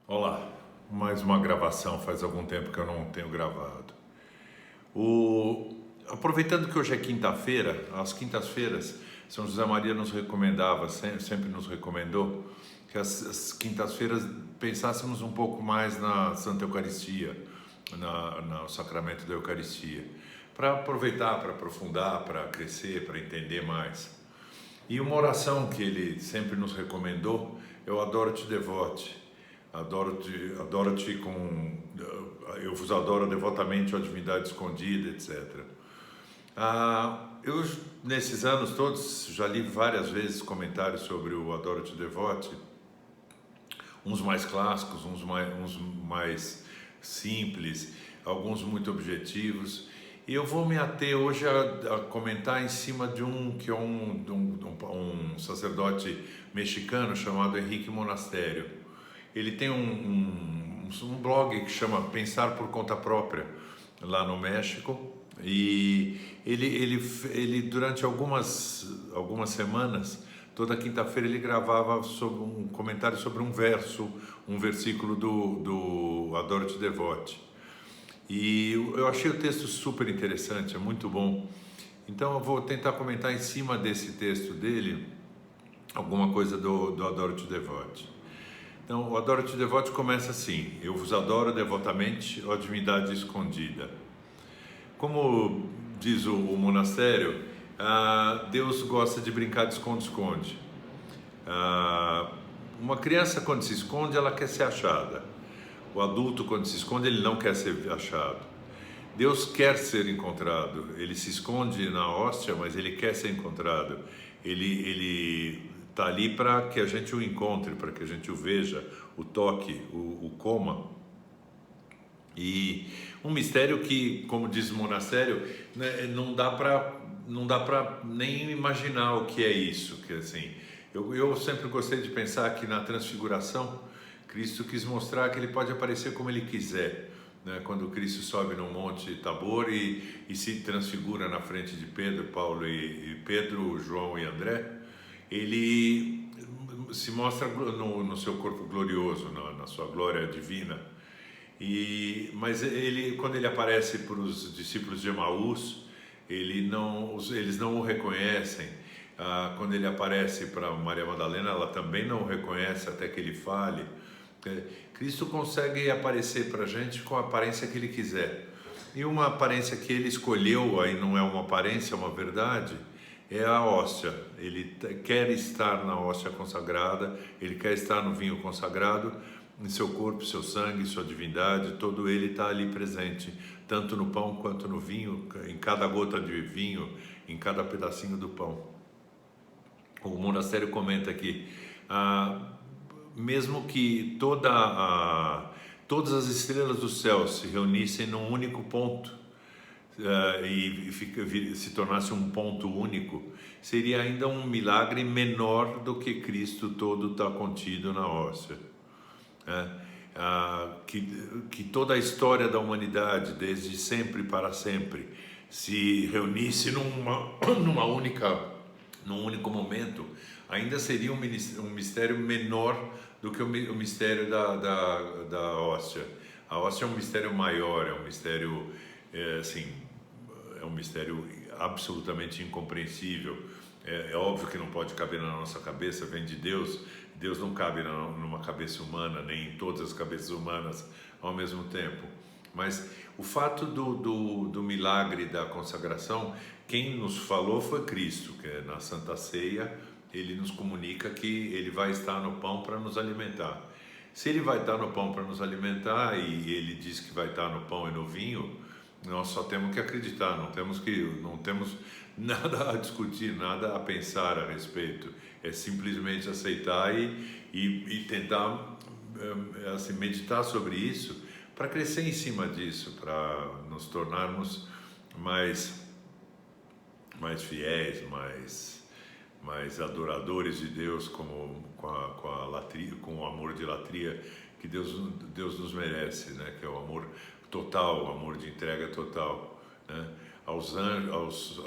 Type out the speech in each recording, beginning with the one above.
Olá, mais uma gravação, faz algum tempo que eu não tenho gravado. Aproveitando que hoje é quinta-feira, às quintas-feiras, São José Maria nos recomendava, sempre nos recomendou, que as quintas-feiras pensássemos um pouco mais na Santa Eucaristia, no sacramento da Eucaristia, para aproveitar, para aprofundar, para crescer, para entender mais. E uma oração que ele sempre nos recomendou é o Adoro-te Devote. Adoro-te com... Eu vos adoro devotamente, ó divindade escondida, etc. Eu, nesses anos todos, já li várias vezes comentários sobre o Adoro-te Devote, uns mais clássicos, uns mais simples, alguns muito objetivos. E eu vou me ater hoje a comentar em cima de um sacerdote mexicano chamado Henrique Monastério. Ele tem um blog que chama Pensar por Conta Própria, lá no México, e ele durante algumas semanas, toda quinta-feira ele gravava sobre um comentário sobre um versículo do Adoro-te Devote. E eu achei o texto super interessante, é muito bom. Então eu vou tentar comentar em cima desse texto dele alguma coisa do Adoro-te Devote. Então, o Adoro-te Devote começa assim: eu vos adoro devotamente, ó divindade escondida. Como diz o monastério, Deus gosta de brincar de esconde-esconde. Uma criança, quando se esconde, ela quer ser achada. O adulto, quando se esconde, ele não quer ser achado. Deus quer ser encontrado. Ele se esconde na hóstia, mas ele quer ser encontrado. Ele está ali para que a gente o encontre, para que a gente o veja, o toque, o coma. E um mistério que, como diz o monastério, né, não dá para nem imaginar o que é isso. Que assim, eu sempre gostei de pensar que na transfiguração Cristo quis mostrar que ele pode aparecer como ele quiser, né? Quando Cristo sobe no Monte Tabor e se transfigura na frente de Pedro, Paulo Pedro, João e André, ele se mostra no seu corpo glorioso, na sua glória divina. Mas quando ele aparece para os discípulos de Emaús, eles não o reconhecem. Quando ele aparece para Maria Madalena, ela também não o reconhece até que ele fale. Cristo consegue aparecer para a gente com a aparência que ele quiser. E uma aparência que ele escolheu, aí não é uma aparência, é uma verdade, é a hóstia. Ele quer estar na hóstia consagrada, ele quer estar no vinho consagrado, em seu corpo, seu sangue, sua divindade, todo ele está ali presente, tanto no pão quanto no vinho, em cada gota de vinho, em cada pedacinho do pão. O monastério comenta aqui, mesmo que todas as estrelas do céu se reunissem num único ponto se tornasse um ponto único, seria ainda um milagre menor do que Cristo todo está contido na hóstia. Que toda a história da humanidade, desde sempre para sempre, se reunisse num único momento, ainda seria um mistério menor do que o mistério da hóstia. A hóstia é um mistério maior, é um mistério, é um mistério absolutamente incompreensível. É óbvio que não pode caber na nossa cabeça, vem de Deus. Deus não cabe numa cabeça humana, nem em todas as cabeças humanas ao mesmo tempo. Mas o fato do milagre da consagração, quem nos falou foi Cristo, que na Santa Ceia ele nos comunica que ele vai estar no pão para nos alimentar. Se ele vai estar no pão para nos alimentar e ele diz que vai estar no pão e no vinho, nós só temos que acreditar, não temos nada a discutir, nada a pensar a respeito. É simplesmente aceitar e tentar assim, meditar sobre isso para crescer em cima disso, para nos tornarmos mais fiéis, mais adoradores de Deus, com o amor de latria que Deus nos merece, né? Que é o amor total, o amor de entrega total, né? Aos anjos,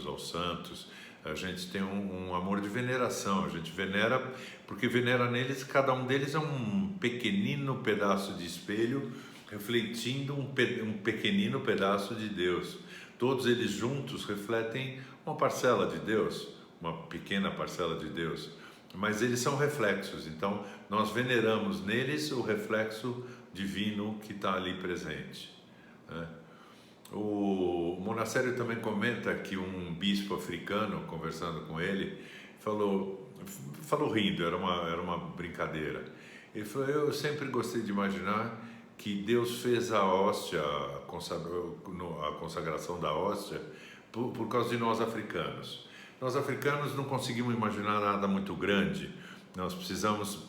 aos santos, A gente tem um amor de veneração, a gente venera, porque venera neles, cada um deles é um pequenino pedaço de espelho, refletindo um pequenino pedaço de Deus. Todos eles juntos refletem uma parcela de Deus, uma pequena parcela de Deus, mas eles são reflexos, então nós veneramos neles o reflexo divino que está ali presente, né? O monastério também comenta que um bispo africano, conversando com ele, falou rindo, era uma brincadeira. Ele falou: eu sempre gostei de imaginar que Deus fez a hóstia, a consagração da hóstia, por causa de nós africanos. Nós africanos não conseguimos imaginar nada muito grande, nós precisamos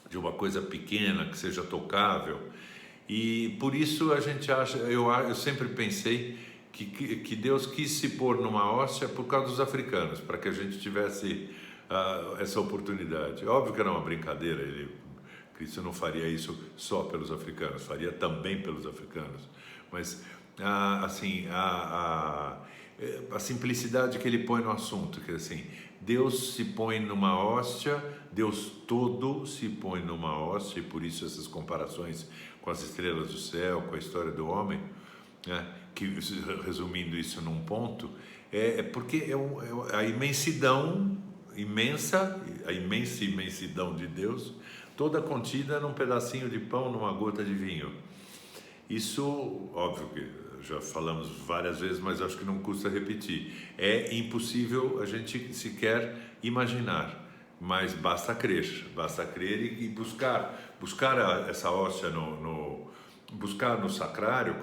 de uma coisa pequena, que seja tocável. E por isso a gente acha, eu sempre pensei que Deus quis se pôr numa hóstia por causa dos africanos, para que a gente tivesse essa oportunidade. Óbvio que era uma brincadeira, Cristo não faria isso só pelos africanos, faria também pelos africanos. Mas assim, a simplicidade que ele põe no assunto, que assim, Deus se põe numa hóstia, Deus todo se põe numa hóstia, e por isso essas comparações com as estrelas do céu, com a história do homem, né? Que, resumindo isso num ponto, porque a imensidão imensa, a imensa imensidão de Deus, toda contida num pedacinho de pão, numa gota de vinho. Isso, óbvio que já falamos várias vezes, mas acho que não custa repetir. É impossível a gente sequer imaginar, mas basta crer e buscar essa hóstia buscar no sacrário,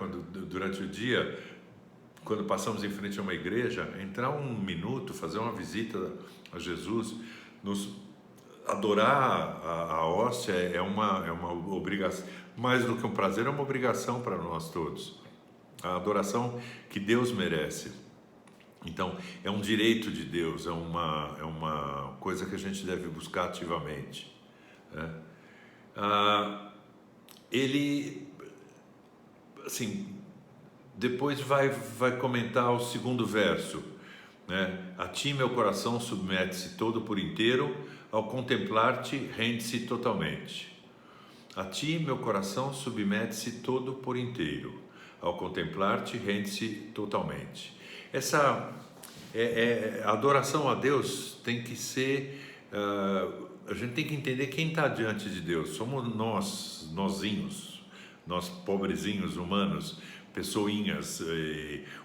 durante o dia, quando passamos em frente a uma igreja, entrar um minuto, fazer uma visita a Jesus, adorar a hóstia é uma obrigação, mais do que um prazer, é uma obrigação para nós todos. A adoração que Deus merece. Então, é um direito de Deus, é uma coisa que a gente deve buscar ativamente, né? Ele, assim, depois vai comentar o segundo verso, né? A ti meu coração submete-se todo por inteiro, ao contemplar-te rende-se totalmente. A ti meu coração submete-se todo por inteiro, ao contemplar-te rende-se totalmente. Essa a adoração a Deus tem que ser, a gente tem que entender quem está diante de Deus. Somos nozinhos, nós pobrezinhos humanos, pessoinhas,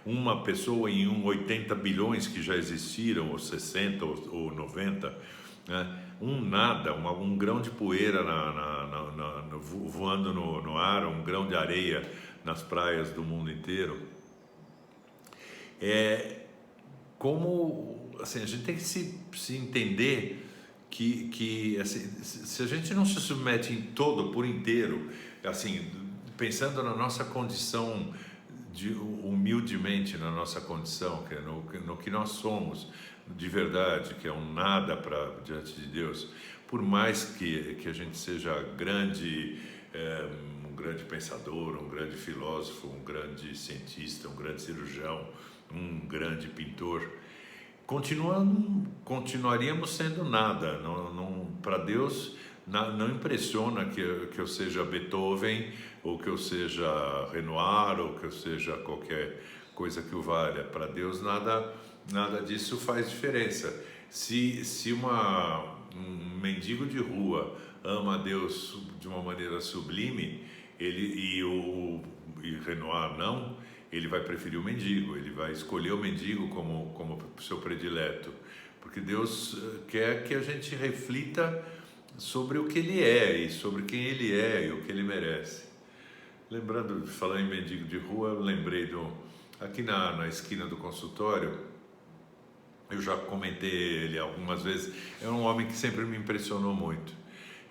uma pessoa em 80 bilhões que já existiram, ou 60 ou 90, né? Nada, um grão de poeira voando no ar, um grão de areia nas praias do mundo inteiro. Como assim, a gente tem que se entender que assim, se a gente não se submete em todo, por inteiro, assim, pensando na nossa condição, humildemente na nossa condição, que é no que nós somos de verdade, que é um nada diante de Deus, por mais que a gente seja grande, um grande pensador, um grande filósofo, um grande cientista, um grande cirurgião, um grande pintor, continuaríamos sendo nada. Para Deus não impressiona que eu seja Beethoven, ou que eu seja Renoir, ou que eu seja qualquer coisa que o valha. Para Deus nada disso faz diferença. Se um mendigo de rua ama a Deus de uma maneira sublime, e Renoir não, ele vai preferir o mendigo, ele vai escolher o mendigo como seu predileto, porque Deus quer que a gente reflita sobre o que Ele é e sobre quem Ele é e o que Ele merece. Lembrando de falar em mendigo de rua, eu lembrei aqui na esquina do consultório, eu já comentei ele algumas vezes, é um homem que sempre me impressionou muito.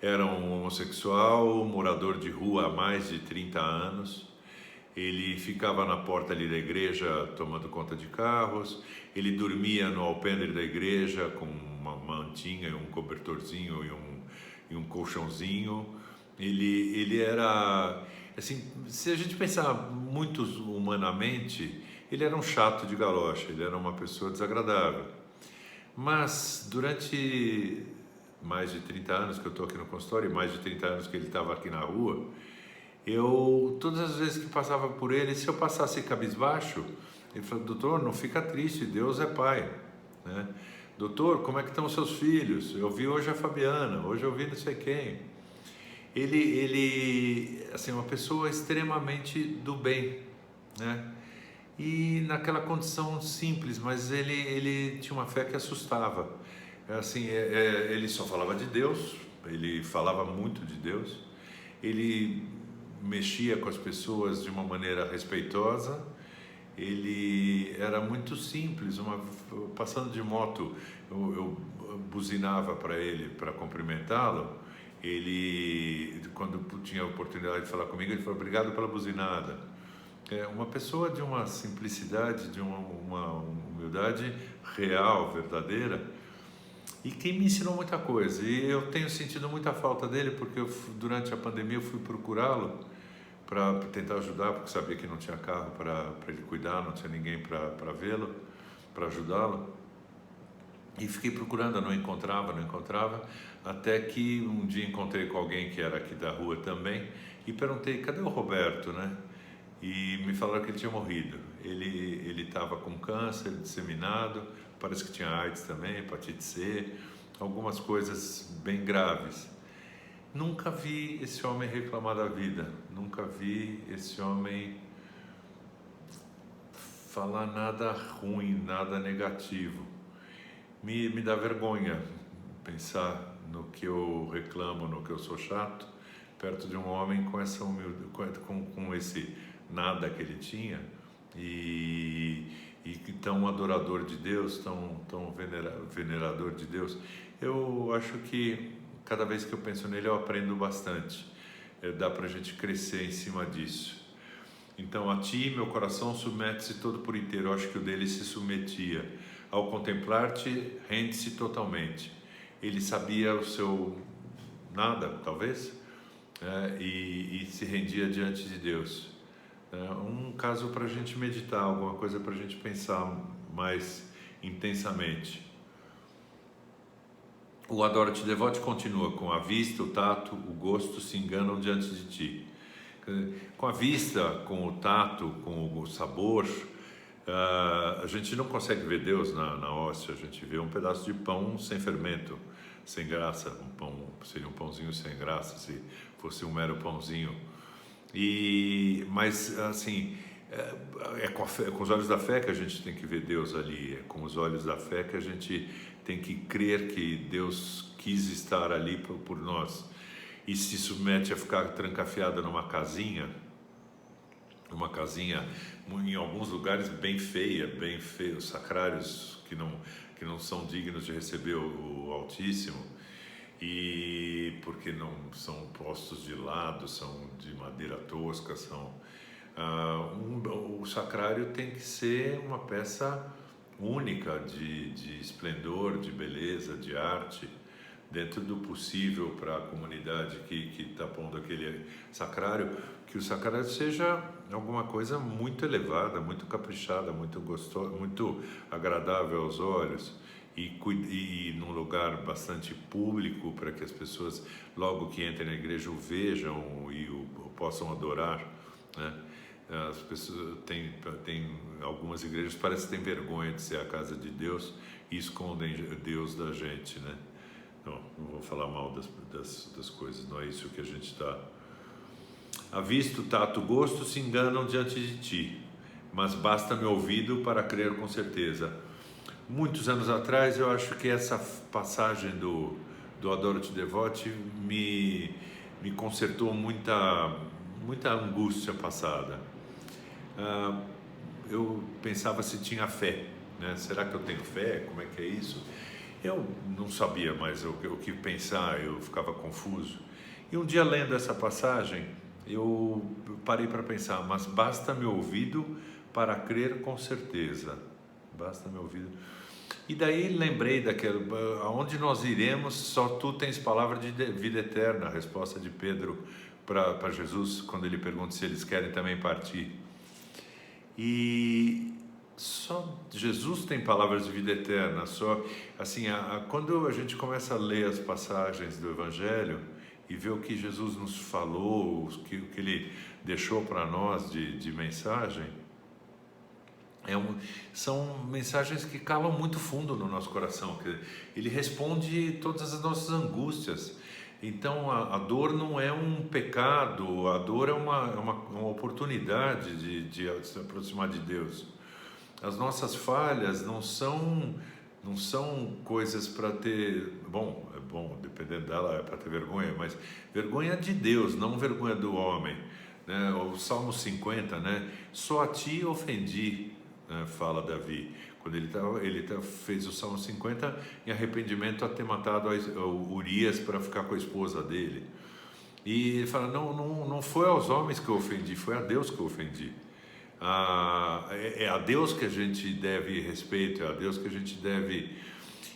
Era um homossexual, morador de rua há mais de 30 anos. Ele ficava na porta ali da igreja tomando conta de carros. Ele dormia no alpendre da igreja com uma mantinha, um cobertorzinho e um colchãozinho. Ele era, assim, se a gente pensar muito humanamente, ele era um chato de galocha, ele era uma pessoa desagradável. Mas durante mais de 30 anos que eu estou aqui no consultório, e mais de 30 anos que ele estava aqui na rua, todas as vezes que passava por ele, se eu passasse cabisbaixo, ele falou: doutor, não fica triste, Deus é pai, né? Doutor, como é que estão os seus filhos? Eu vi hoje a Fabiana, hoje eu vi não sei quem. Ele assim, uma pessoa extremamente do bem, né? E naquela condição simples, mas ele tinha uma fé que assustava. Assim, ele só falava de Deus, ele falava muito de Deus, ele mexia com as pessoas de uma maneira respeitosa, ele era muito simples. Passando de moto, eu buzinava para ele para cumprimentá-lo. Ele, quando tinha a oportunidade de falar comigo, ele falou: obrigado pela buzinada. Uma pessoa de uma simplicidade, de uma humildade real, verdadeira, e que me ensinou muita coisa. E eu tenho sentido muita falta dele, porque durante a pandemia eu fui procurá-lo para tentar ajudar, porque sabia que não tinha carro para ele cuidar, não tinha ninguém para vê-lo, para ajudá-lo. E fiquei procurando, não encontrava, até que um dia encontrei com alguém que era aqui da rua também e perguntei: cadê o Roberto, né? E me falaram que ele tinha morrido. Ele estava com câncer disseminado, parece que tinha AIDS também, hepatite C, algumas coisas bem graves. Nunca vi esse homem reclamar da vida, nunca vi esse homem falar nada ruim, nada negativo. Me dá vergonha pensar no que eu reclamo, no que eu sou chato, perto de um homem com essa humildade, com esse nada que ele tinha, e tão adorador de Deus, tão venerador de Deus. Eu acho que cada vez que eu penso nele eu aprendo bastante. Dá pra gente crescer em cima disso. Então, a ti meu coração submete-se todo por inteiro. Eu acho que o dele se submetia. Ao contemplar-te, rende-se totalmente. Ele sabia o seu nada, talvez, e se rendia diante de Deus. Um caso para a gente meditar, alguma coisa para a gente pensar mais intensamente. O Adoro-te Devote continua: com a vista, o tato, o gosto se enganam diante de ti. Com a vista, com o tato, com o sabor, a gente não consegue ver Deus na hóstia. A gente vê um pedaço de pão sem fermento, sem graça. Seria um pãozinho sem graça se fosse um mero pãozinho. Mas assim, com os olhos da fé que a gente tem que ver Deus ali. É com os olhos da fé que a gente tem que crer que Deus quis estar ali por nós. E se submete a ficar trancafiada numa casinha em alguns lugares bem feia, os sacrários que não são dignos de receber o Altíssimo, e porque não são postos de lado, são de madeira tosca, o sacrário tem que ser uma peça única de esplendor, de beleza, de arte, dentro do possível para a comunidade que está pondo aquele sacrário, que o sacrário seja alguma coisa muito elevada, muito caprichada, muito gostosa, muito agradável aos olhos, e num lugar bastante público, para que as pessoas, logo que entrem na igreja, o vejam e o possam adorar, né? As pessoas tem algumas igrejas que parecem que têm vergonha de ser a casa de Deus e escondem Deus da gente, né? Não vou falar mal das coisas, não é isso que a gente está. A vista, o tato, o gosto se enganam diante de ti, mas basta-me ouvido para crer com certeza. Muitos anos atrás, eu acho que essa passagem do Adoro-te Devote me consertou muita angústia passada. Eu pensava se tinha fé, né? Será que eu tenho fé? Como é que é isso? Eu não sabia mais o que pensar, eu ficava confuso. E um dia, lendo essa passagem, eu parei para pensar: mas basta-me ouvido para crer com certeza. Basta-me ouvido. E daí lembrei aonde nós iremos, só tu tens palavra de vida eterna, a resposta de Pedro para Jesus, quando ele pergunta se eles querem também partir. E só Jesus tem palavras de vida eterna. Só assim, quando a gente começa a ler as passagens do Evangelho e ver o que Jesus nos falou, o que Ele deixou para nós de mensagem, são mensagens que calam muito fundo no nosso coração. Ele responde todas as nossas angústias. Então a dor não é um pecado, a dor é uma oportunidade de se aproximar de Deus. As nossas falhas não são coisas para ter, dependendo dela é para ter vergonha, mas vergonha de Deus, não vergonha do homem, né? O Salmo 50, né? Só a ti ofendi, né? Fala Davi, quando ele fez o Salmo 50 em arrependimento a ter matado o Urias para ficar com a esposa dele. E ele fala, não foi aos homens que eu ofendi, foi a Deus que eu ofendi. É a Deus que a gente deve respeito, é a Deus que a gente deve...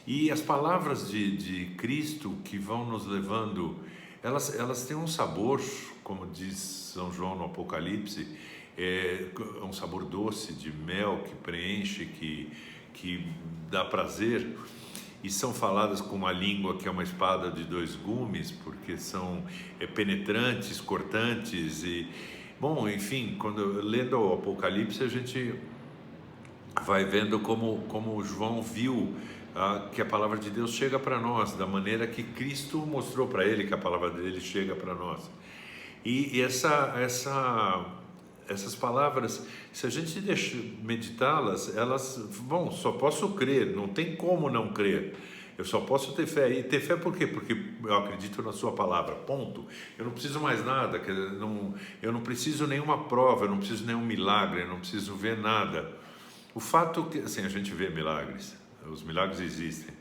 E as palavras de Cristo que vão nos levando, elas têm um sabor, como diz São João no Apocalipse, um sabor doce, de mel, que preenche, que dá prazer, e são faladas com uma língua que é uma espada de dois gumes, porque são penetrantes, cortantes e... Bom, enfim, lendo o Apocalipse, a gente vai vendo como João viu que a palavra de Deus chega para nós, da maneira que Cristo mostrou para ele que a palavra dele chega para nós. E essas palavras, se a gente meditá-las, só posso crer, não tem como não crer. Eu só posso ter fé. E ter fé por quê? Porque eu acredito na sua palavra, ponto. Eu não preciso mais nada, eu não preciso nenhuma prova, eu não preciso nenhum milagre, eu não preciso ver nada. O fato que, assim, a gente vê milagres, os milagres existem.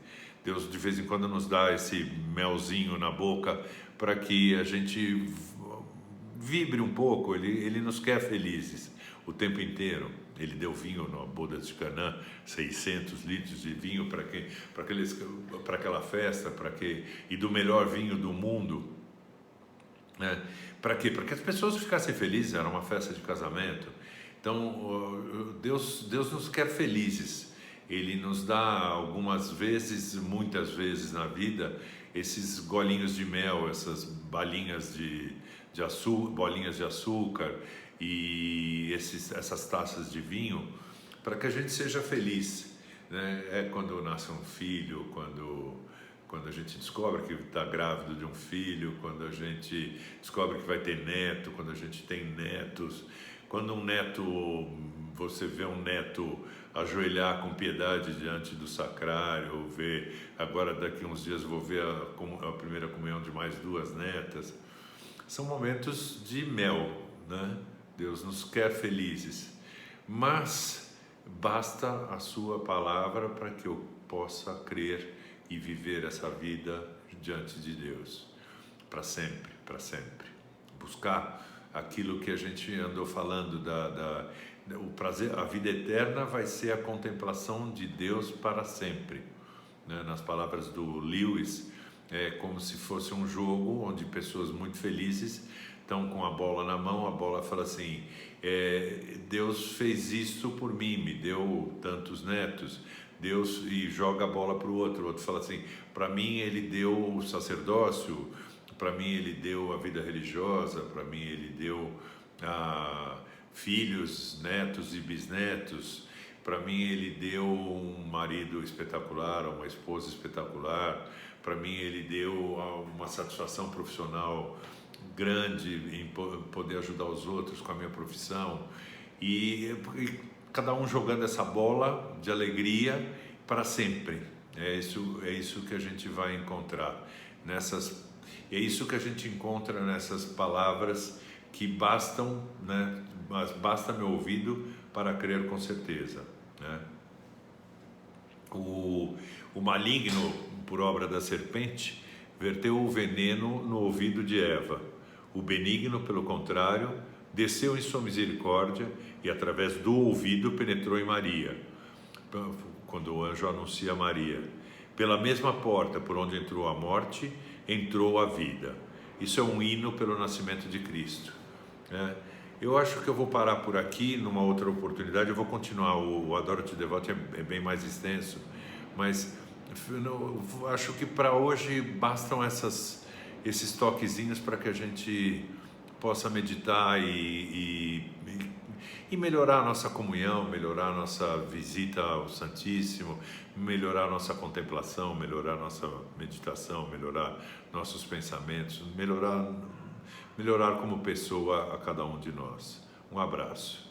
Deus de vez em quando nos dá esse melzinho na boca para que a gente vibre um pouco, ele nos quer felizes o tempo inteiro. Ele deu vinho na boda de Canaã, 600 litros de vinho para aquela festa, e do melhor vinho do mundo, né? Para quê? Para que as pessoas ficassem felizes, era uma festa de casamento. Então, Deus nos quer felizes. Ele nos dá algumas vezes, muitas vezes na vida, esses golinhos de mel, essas balinhas de açúcar, bolinhas de açúcar, e essas taças de vinho, para que a gente seja feliz, né? É quando nasce um filho, quando a gente descobre que está grávido de um filho, quando a gente descobre que vai ter neto, quando a gente tem netos, quando você vê um neto ajoelhar com piedade diante do sacrário, agora daqui uns dias vou ver a primeira comunhão de mais 2 netas. São momentos de mel, né? Deus nos quer felizes, mas basta a sua palavra para que eu possa crer e viver essa vida diante de Deus, para sempre, para sempre. Buscar aquilo que a gente andou falando, o prazer, a vida eterna vai ser a contemplação de Deus para sempre, né? Nas palavras do Lewis, é como se fosse um jogo onde pessoas muito felizes estão com a bola na mão, a bola fala assim, Deus fez isso por mim, me deu tantos netos, Deus, e joga a bola para o outro fala assim, para mim ele deu o sacerdócio, para mim ele deu a vida religiosa, para mim ele deu filhos, netos e bisnetos, para mim ele deu um marido espetacular, uma esposa espetacular, para mim ele deu uma satisfação profissional grande em poder ajudar os outros com a minha profissão, e cada um jogando essa bola de alegria para sempre. É isso que a gente vai encontrar é isso que a gente encontra nessas palavras que bastam, né? Mas basta meu ouvido para crer com certeza, né? O maligno, por obra da serpente, verteu o veneno no ouvido de Eva. O benigno, pelo contrário, desceu em sua misericórdia e através do ouvido penetrou em Maria, quando o anjo anuncia a Maria. Pela mesma porta por onde entrou a morte, entrou a vida. Isso é um hino pelo nascimento de Cristo, né? Eu acho que eu vou parar por aqui, numa outra oportunidade. Eu vou continuar, o Adoro Te Devote é bem mais extenso, mas acho que para hoje bastam esses toquezinhos para que a gente possa meditar e melhorar a nossa comunhão, melhorar a nossa visita ao Santíssimo, melhorar a nossa contemplação, melhorar a nossa meditação, melhorar nossos pensamentos, melhorar como pessoa a cada um de nós. Um abraço.